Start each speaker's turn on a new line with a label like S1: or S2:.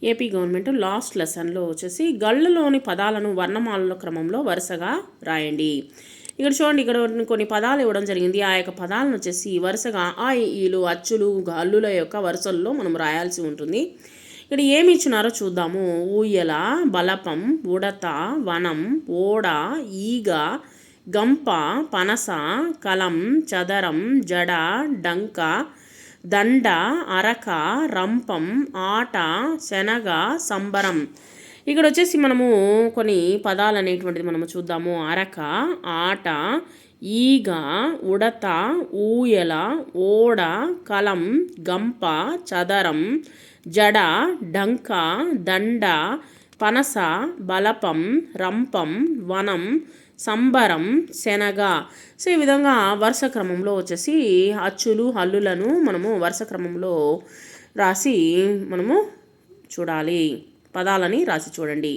S1: AP government last లెసన్లో వచ్చేసి గళ్ళలోని పదాలను వర్ణమాల క్రమంలో వరుసగా రాయండి. ఇక్కడ చూడండి, ఇక్కడ కొన్ని పదాలు ఇవ్వడం జరిగింది. ఆ యొక్క పదాలను వచ్చేసి వరుసగా ఆ ఈలు అచ్చులు హల్లుల యొక్క వరుసల్లో మనం రాయాల్సి ఉంటుంది. ఇక్కడ ఏమి ఇచ్చినారో చూద్దాము. ఊయల, బలపం, ఉడత, వనం, ఓడ, ఈగ, గంప, పనస, కలం, చదరం, జడ, డంక, దండ, అరక, రంపం, ఆట, శనగ, సంబరం. ఇక్కడ వచ్చేసి మనము కొన్ని పదాలు అనేటువంటిది మనము చూద్దాము. అరక, ఆట, ఈగ, ఉడత, ఊయల, ఓడ, కలం, గంప, చదరం, జడ, డంక, దండ, పనస, బలపం, రంపం, వనం, సంబరం, శనగ. సో ఈ విధంగా వరుస క్రమంలో వచ్చేసి అచ్చులు హల్లులను మనము వరుస క్రమంలో రాసి మనము చూడాలి. పదాలని రాసి చూడండి.